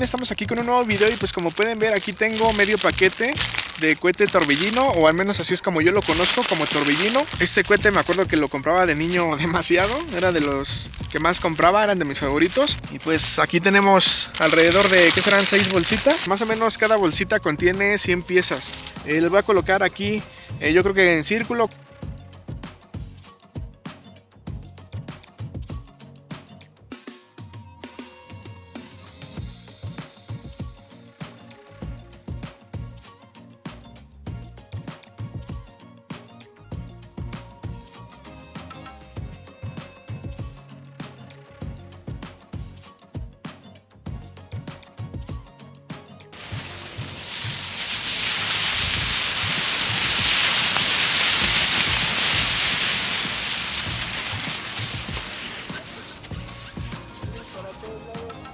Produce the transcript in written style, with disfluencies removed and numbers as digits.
Estamos aquí con un nuevo video y pues como pueden ver aquí tengo medio paquete de cohete torbellino, o al menos así es como yo lo conozco, como torbellino. Este cohete me acuerdo que lo compraba de niño demasiado, era de los que más compraba, eran de mis favoritos. Y pues aquí tenemos alrededor de, ¿qué serán? 6 bolsitas. Más o menos cada bolsita contiene 100 piezas. Les voy a colocar aquí, yo creo que en círculo,